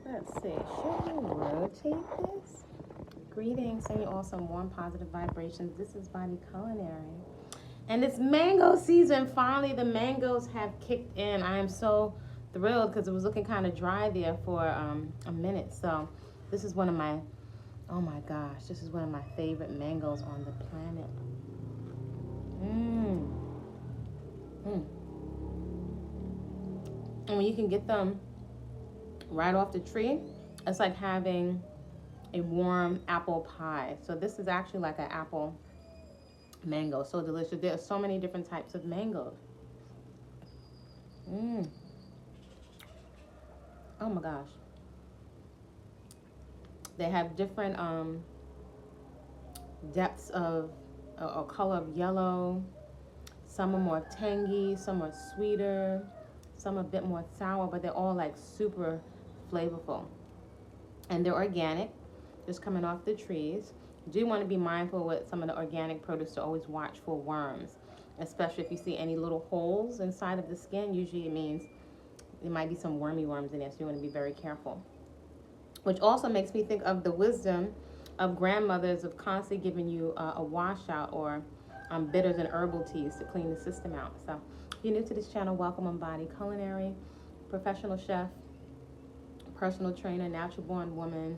Let's see, should we rotate this? Greetings, sending you all some warm, positive vibrations. This is Body Culinary. And it's mango season. Finally, the mangoes have kicked in. I am so thrilled because it was looking kind of dry there for a minute. So this is one of my, oh my gosh, this is one of my favorite mangoes on the planet. And when you can get them right off the tree, it's like having a warm apple pie. So this is actually like an apple mango. So delicious. There are so many different types of mangoes. Oh my gosh. They have different depths of or color of yellow. Some are more tangy, some are sweeter, some a bit more sour, but they're all like super flavorful. And they're organic, just coming off the trees. You do want to be mindful with some of the organic produce to always watch for worms, especially if you see any little holes inside of the skin. Usually it means there might be some wormy worms in there, so you want to be very careful. Which also makes me think of the wisdom of grandmothers of constantly giving you a washout or bitters and herbal teas to clean the system out. So if you're new to this channel, welcome on Body Culinary, professional chef, personal trainer, natural born woman,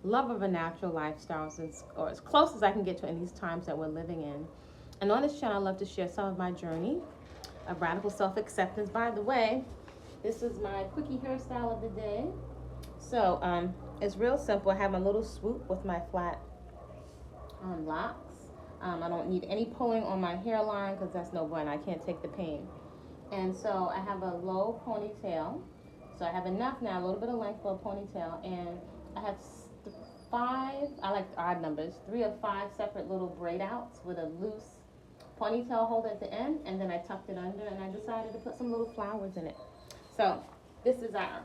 love of a natural lifestyle, or as close as I can get to in these times that we're living in. And on this channel, I love to share some of my journey of radical self-acceptance. By the way, this is my quickie hairstyle of the day. So it's real simple. I have my little swoop with my flat locks. I don't need any pulling on my hairline because that's no bueno. I can't take the pain. And so I have a low ponytail. So I have enough now, a little bit of length for a ponytail. And I have 5, I like odd numbers, 3 or 5 separate little braid outs with a loose ponytail hold at the end. And then I tucked it under and I decided to put some little flowers in it. So this is our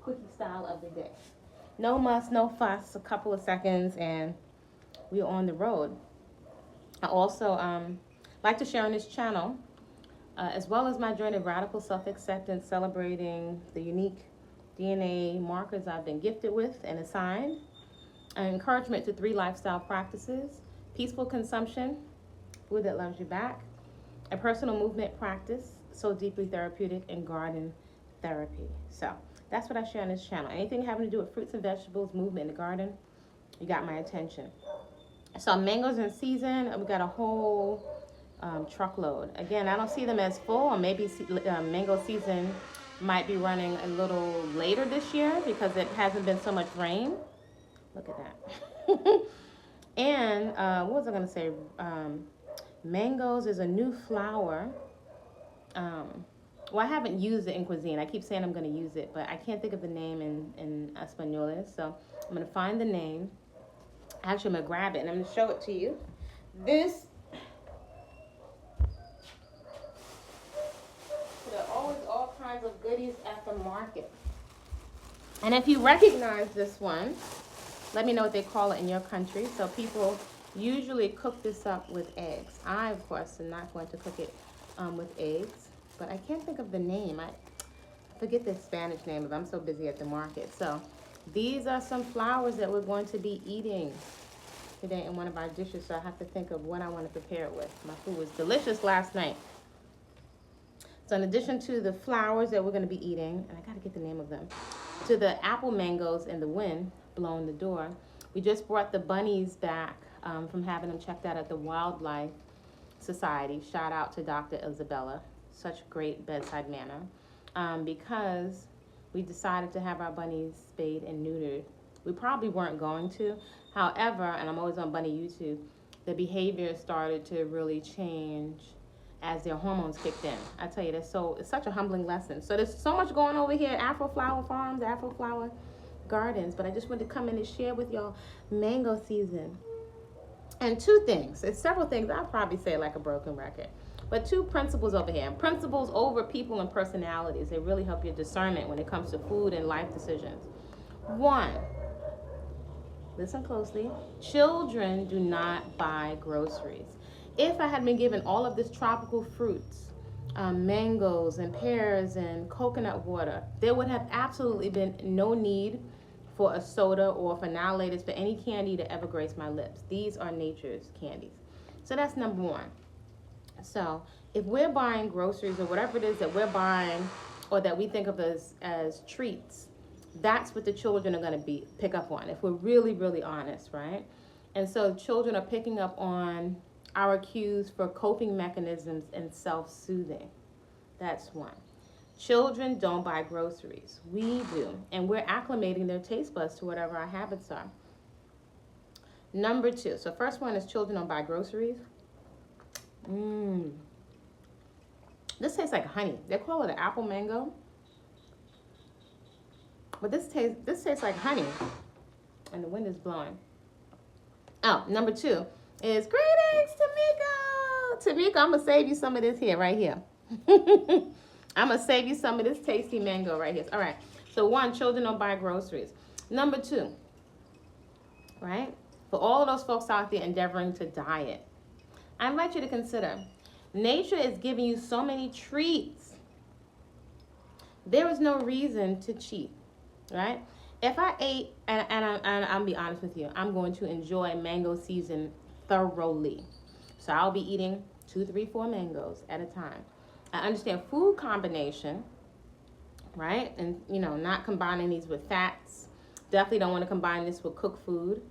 quickie style of the day. No muss, no fuss, a couple of seconds and we're on the road. I also like to share on this channel, as well as my journey of radical self-acceptance, celebrating the unique DNA markers I've been gifted with and assigned, an encouragement to 3 lifestyle practices, peaceful consumption, food that loves you back, a personal movement practice, so deeply therapeutic, and garden therapy. So that's what I share on this channel. Anything having to do with fruits and vegetables, movement in the garden, you got my attention. So mangoes in season, we got a whole truckload. Again, I don't see them as full, or maybe mango season might be running a little later this year because it hasn't been so much rain. Look at that. And what was I going to say? Mangoes is a new flower. Well, I haven't used it in cuisine. I keep saying I'm going to use it, but I can't think of the name in Espanol. So I'm going to find the name. Actually, I'm going to grab it and I'm going to show it to you. This, there are always all kinds of goodies at the market. And if you recognize this one, let me know what they call it in your country. So people usually cook this up with eggs. I, of course, am not going to cook it with eggs, but I can't think of the name. I forget the Spanish name of it. I'm so busy at the market. So these are some flowers that we're going to be eating today in one of our dishes. So I have to think of what I want to prepare it with. My food was delicious last night. So in addition to the flowers that we're going to be eating, and I got to get the name of them, to the apple mangoes and the wind blowing the door, we just brought the bunnies back from having them checked out at the Wildlife Society. Shout out to Dr. Isabella. Such great bedside manner. Because we decided to have our bunnies spayed and neutered. We probably weren't going to. However, and I'm always on bunny YouTube, the behavior started to really change as their hormones kicked in. I tell you, it's such a humbling lesson. So there's so much going over here at Afro Flower Farms, Afro Flower Gardens, but I just wanted to come in and share with y'all mango season. And 2 things, it's several things, I'll probably say like a broken record, but 2 principles over here. And principles over people and personalities, they really help your discernment when it comes to food and life decisions. 1, listen closely, children do not buy groceries. If I had been given all of this tropical fruits, mangoes and pears and coconut water, there would have absolutely been no need for a soda or for now latest for any candy to ever grace my lips. These are nature's candies. So that's number one. So if we're buying groceries or whatever it is that we're buying or that we think of as treats, that's what the children are going to pick up on, if we're really, really honest, right? And so children are picking up on our cues for coping mechanisms and self-soothing. That's one. Children don't buy groceries. We do. And we're acclimating their taste buds to whatever our habits are. Number two. So first one is children don't buy groceries. This tastes like honey. They call it an apple mango. But this tastes like honey. And the wind is blowing. Oh, number two is greetings, Tamiko. Tamiko, I'm going to save you some of this here, right here. I'm going to save you some of this tasty mango right here. All right. So one, children don't buy groceries. Number two, right? For all of those folks out there endeavoring to diet, I invite you to consider, nature is giving you so many treats. There is no reason to cheat, right? If I ate, and I'll be honest with you, I'm going to enjoy mango season thoroughly. So I'll be eating 2, 3, 4 mangoes at a time. I understand food combination, right? And, you know, not combining these with fats. Definitely don't want to combine this with cooked food.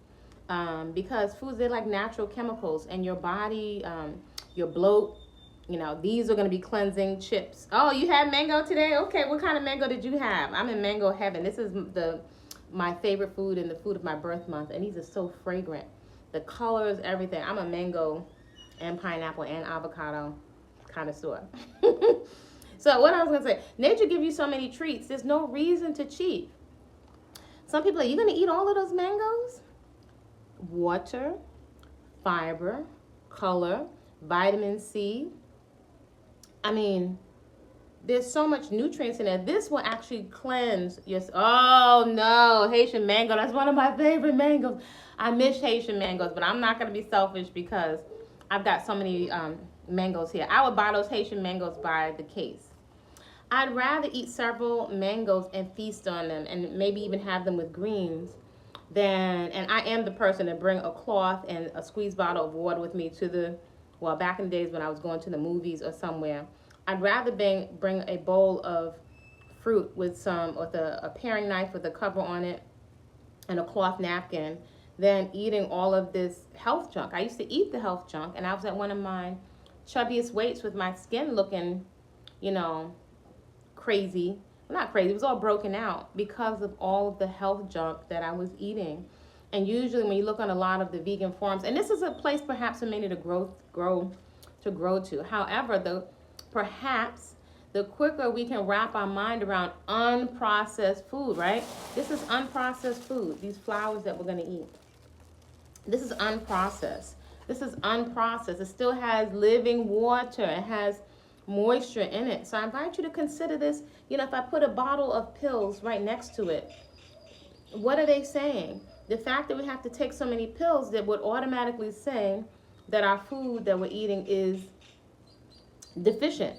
Because foods, they're like natural chemicals, and your body, your bloat, you know, these are going to be cleansing chips. Oh, you had mango today? Okay, what kind of mango did you have? I'm in mango heaven. This is my favorite food and the food of my birth month, and these are so fragrant. The colors, everything. I'm a mango and pineapple and avocado connoisseur. So what I was going to say, nature gives you so many treats. There's no reason to cheat. Some people are, you going to eat all of those mangoes? Water, fiber, color, vitamin C. I mean, there's so much nutrients in there. This will actually cleanse your... Oh, no. Haitian mango. That's one of my favorite mangoes. I miss Haitian mangoes, but I'm not going to be selfish because I've got so many mangoes here. I would buy those Haitian mangoes by the case. I'd rather eat several mangoes and feast on them and maybe even have them with greens than... And I am the person to bring a cloth and a squeeze bottle of water with me to the... Well, back in the days when I was going to the movies or somewhere, I'd rather bring a bowl of fruit with a paring knife with a cover on it and a cloth napkin than eating all of this health junk. I used to eat the health junk, and I was at one of my chubbiest weights with my skin looking, you know, crazy. Well, not crazy, it was all broken out because of all of the health junk that I was eating. And usually when you look on a lot of the vegan forums, and this is a place perhaps for many to grow to. However, perhaps the quicker we can wrap our mind around unprocessed food, right? This is unprocessed food, these flowers that we're going to eat. This is unprocessed. This is unprocessed. It still has living water. It has moisture in it. So I invite you to consider this. You know, if I put a bottle of pills right next to it, what are they saying? The fact that we have to take so many pills that would automatically say that our food that we're eating is deficient,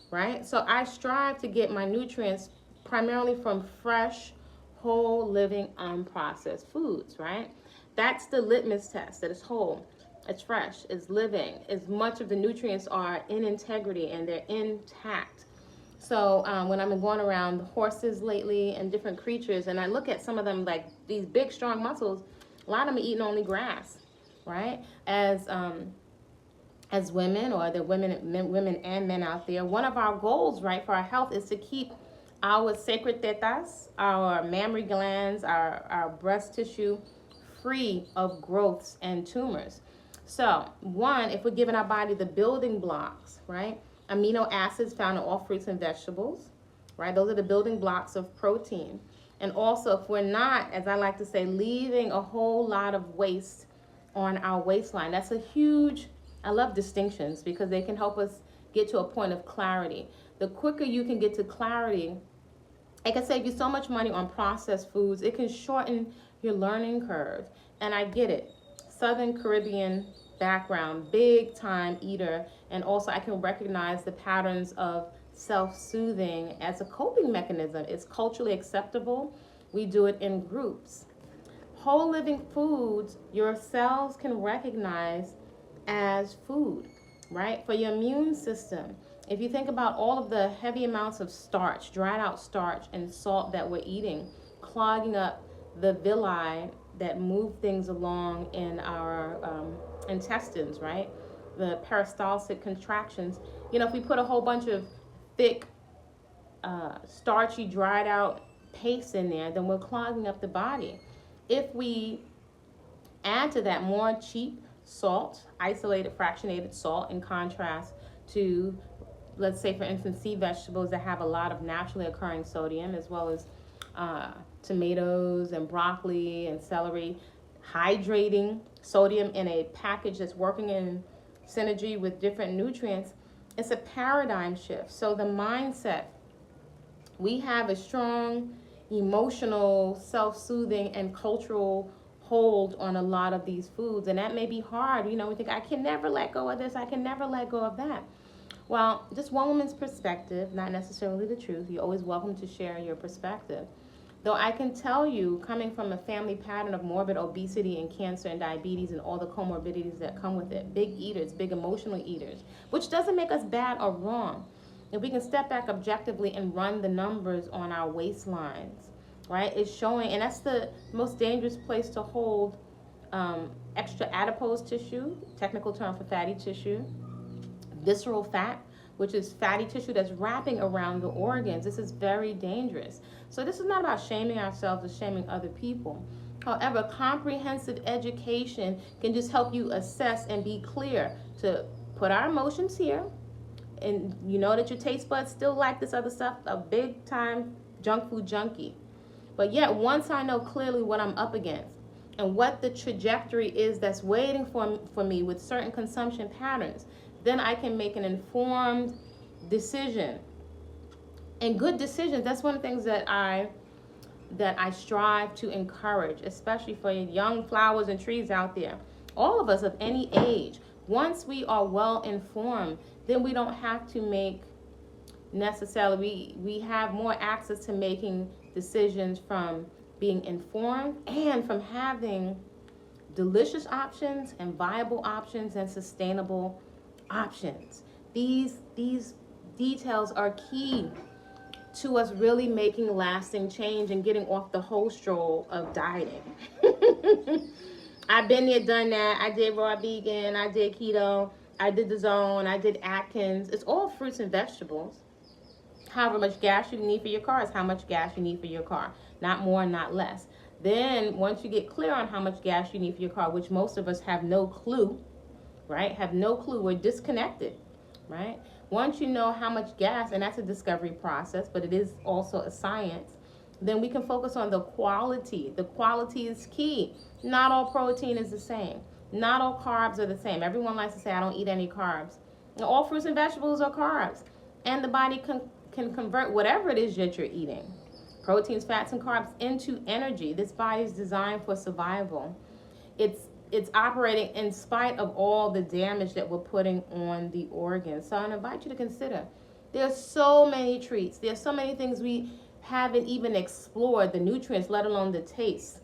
right? So I strive to get my nutrients primarily from fresh, whole, living, unprocessed foods, right? That's the litmus test, that it's whole, it's fresh, it's living, as much of the nutrients are in integrity and they're intact. So when I've been going around horses lately and different creatures, and I look at some of them like these big, strong muscles, a lot of them are eating only grass, right? As women, or the women and men out there, one of our goals, right, for our health is to keep our sacred tetas, our mammary glands, our breast tissue free of growths and tumors. So one, if we're giving our body the building blocks, right? Amino acids found in all fruits and vegetables, right? Those are the building blocks of protein. And also, if we're not, as I like to say, leaving a whole lot of waste on our waistline, that's a huge, I love distinctions because they can help us get to a point of clarity. The quicker you can get to clarity, it can save you so much money on processed foods. It can shorten your learning curve. And I get it. Southern Caribbean background, big time eater, and also I can recognize the patterns of self-soothing as a coping mechanism. It's culturally acceptable We do it in groups. Whole living foods, your cells can recognize as food, right? For your immune system, if you think about all of the heavy amounts of starch, dried out starch and salt that we're eating, clogging up the villi that move things along in our intestines, right? The peristaltic contractions. You know, if we put a whole bunch of thick, starchy, dried out paste in there, then we're clogging up the body. If we add to that more cheap salt, isolated fractionated salt, in contrast to, let's say, for instance, sea vegetables that have a lot of naturally occurring sodium, as well as tomatoes and broccoli and celery, hydrating sodium in a package that's working in synergy with different nutrients, it's a paradigm shift. So the mindset, we have a strong emotional, self-soothing, and cultural hold on a lot of these foods, and that may be hard. You know, we think, I can never let go of this, I can never let go of that. Well, just one woman's perspective, not necessarily the truth. You're always welcome to share your perspective. Though I can tell you, coming from a family pattern of morbid obesity and cancer and diabetes and all the comorbidities that come with it, big eaters, big emotional eaters, which doesn't make us bad or wrong. If we can step back objectively and run the numbers on our waistlines, right, it's showing, and that's the most dangerous place to hold extra adipose tissue, technical term for fatty tissue, visceral fat, which is fatty tissue that's wrapping around the organs. This is very dangerous. So this is not about shaming ourselves or shaming other people. However, comprehensive education can just help you assess and be clear to put our emotions here. And you know that your taste buds still like this other stuff, a big time junk food junkie. But yet, once I know clearly what I'm up against and what the trajectory is that's waiting for me with certain consumption patterns, then I can make an informed decision. And good decisions, that's one of the things that I strive to encourage, especially for young flowers and trees out there. All of us of any age, once we are well informed, then we don't have to make necessarily, we have more access to making decisions from being informed and from having delicious options and viable options and sustainable options. These details are key to us really making lasting change and getting off the whole stroll of dieting. I've been there, done that. I did raw vegan, I did keto, I did the zone, I did Atkins. It's all fruits and vegetables. However much gas you need for your car is how much gas you need for your car. Not more, not less. Then once you get clear on how much gas you need for your car, which most of us have no clue, right? Have no clue. We're disconnected, right? Once you know how much gas, and that's a discovery process, but it is also a science, then we can focus on the quality. The quality is key. Not all protein is the same. Not all carbs are the same. Everyone likes to say, I don't eat any carbs. And all fruits and vegetables are carbs. And the body can convert whatever it is that you're eating, proteins, fats, and carbs, into energy. This body is designed for survival. It's operating in spite of all the damage that we're putting on the organs. So I invite you to consider, there's so many treats. There's so many things we haven't even explored, the nutrients, let alone the taste.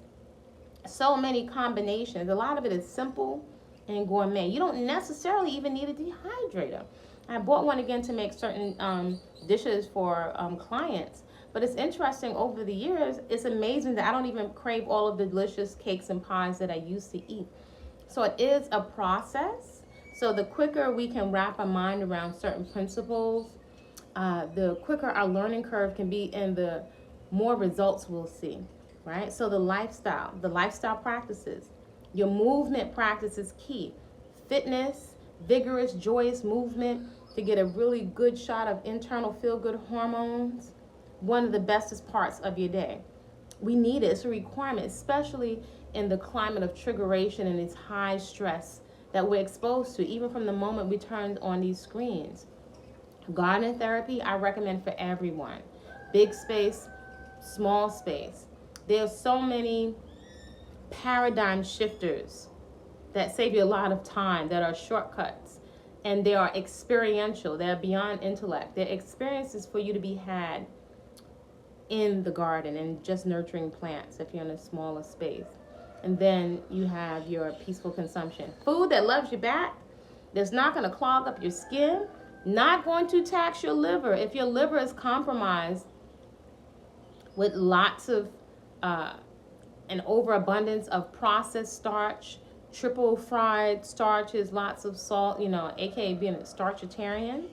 So many combinations. A lot of it is simple and gourmet. You don't necessarily even need a dehydrator. I bought one again to make certain dishes for clients. But it's interesting, over the years, it's amazing that I don't even crave all of the delicious cakes and pies that I used to eat. So it is a process. So the quicker we can wrap our mind around certain principles, the quicker our learning curve can be and the more results we'll see, right? So the lifestyle practices, your movement practice is key. Fitness, vigorous, joyous movement to get a really good shot of internal feel-good hormones, one of the bestest parts of your day. We need it. It's a requirement, especially in the climate of triggeration and its high stress that we're exposed to, even from the moment we turn on these screens. Garden therapy, I recommend for everyone. Big space, small space. There's so many paradigm shifters that save you a lot of time, that are shortcuts, and they are experiential. They're beyond intellect. They're experiences for you to be had in the garden and just nurturing plants if you're in a smaller space. And then you have your peaceful consumption. Food that loves you back, that's not going to clog up your skin, not going to tax your liver. If your liver is compromised with lots of an overabundance of processed starch, triple fried starches, lots of salt, aka being a starchitarian,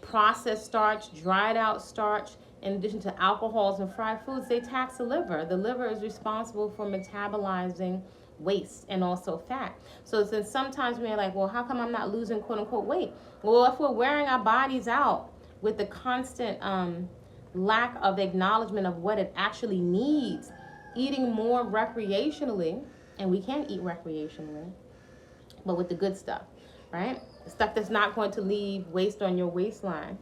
processed starch, dried out starch, in addition to alcohols and fried foods, they tax the liver. The liver is responsible for metabolizing waste and also fat. So since sometimes we're like, well, how come I'm not losing quote unquote weight? Well, if we're wearing our bodies out with the constant lack of acknowledgement of what it actually needs, eating more recreationally, and we can eat recreationally, but with the good stuff, right? Stuff that's not going to leave waste on your waistline.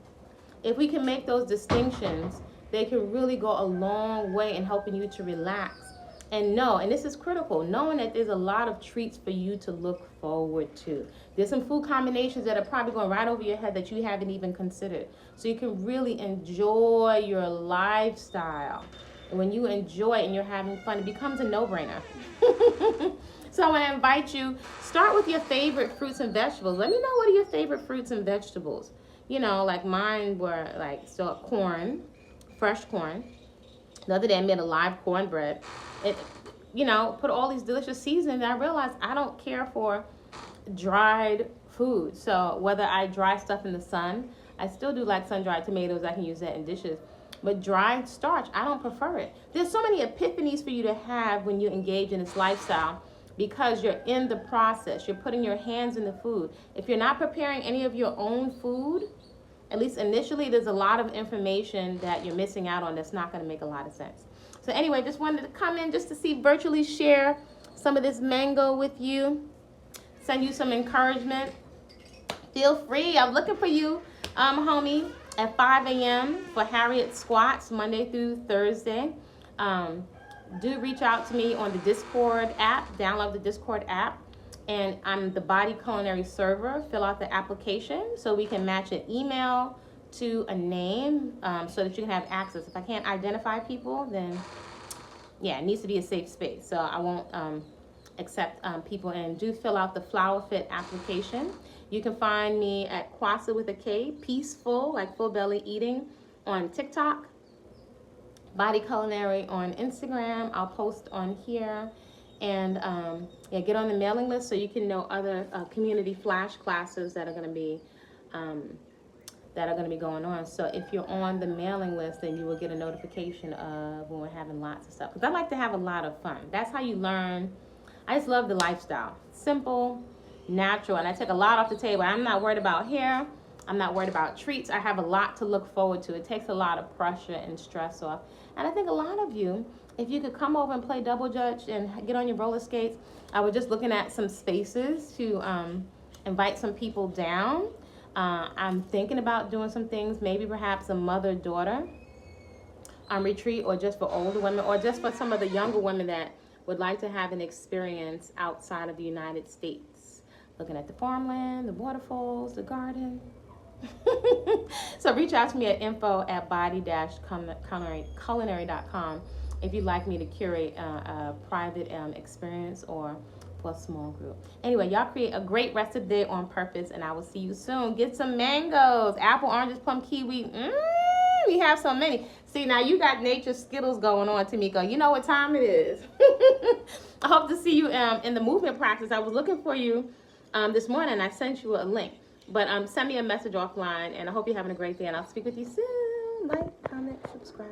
If we can make those distinctions, they can really go a long way in helping you to relax and know, and this is critical, knowing that there's a lot of treats for you to look forward to. There's some food combinations that are probably going right over your head that you haven't even considered. So you can really enjoy your lifestyle. And when you enjoy it and you're having fun, it becomes a no-brainer. So I want to invite you, start with your favorite fruits and vegetables. Let me know, what are your favorite fruits and vegetables? Like mine were like corn, fresh corn. The other day I made a live cornbread. It, put all these delicious seasonings, and I realized I don't care for dried food. So whether I dry stuff in the sun, I still do like sun-dried tomatoes. I can use that in dishes. But dried starch, I don't prefer it. There's so many epiphanies for you to have when you engage in this lifestyle, because you're in the process. You're putting your hands in the food. If you're not preparing any of your own food, at least initially, there's a lot of information that you're missing out on that's not going to make a lot of sense. So anyway, just wanted to come in just to see, virtually share some of this mango with you, send you some encouragement. Feel free. I'm looking for you, homie, at 5 a.m. for Harriet Squats, Monday through Thursday. Do reach out to me on the Discord app. Download the Discord app. And I'm the Body-Culinary server. Fill out the application so we can match an email to a name so that you can have access. If I can't identify people, then yeah, it needs to be a safe space. So I won't accept people. And do fill out the Flower Fit application. You can find me at Kwasa with a K, Peaceful, like full belly eating, on TikTok. Body-Culinary on Instagram. I'll post on here. And yeah, get on the mailing list so you can know other community flash classes that are going to be going on. So if you're on the mailing list, then you will get a notification of when we're having lots of stuff. Because I like to have a lot of fun. That's how you learn. I just love the lifestyle. Simple, natural, and I take a lot off the table. I'm not worried about hair. I'm not worried about treats. I have a lot to look forward to. It takes a lot of pressure and stress off. And I think a lot of you, if you could come over and play double dutch and get on your roller skates, I was just looking at some spaces to invite some people down. I'm thinking about doing some things, maybe perhaps a mother-daughter retreat, or just for older women, or just for some of the younger women that would like to have an experience outside of the United States. Looking at the farmland, the waterfalls, the garden. So reach out to me at info@body-culinary.com if you'd like me to curate a private experience or for a small group. Anyway, y'all create a great rest of the day on purpose, and I will see you soon. Get some mangoes, apple, oranges, plum, kiwi. We have so many. See, now you got nature Skittles going on, Tamiko. You know what time it is. I hope to see you in the movement practice. I was looking for you this morning. I sent you a link. But send me a message offline, and I hope you're having a great day, and I'll speak with you soon. Like, comment, subscribe.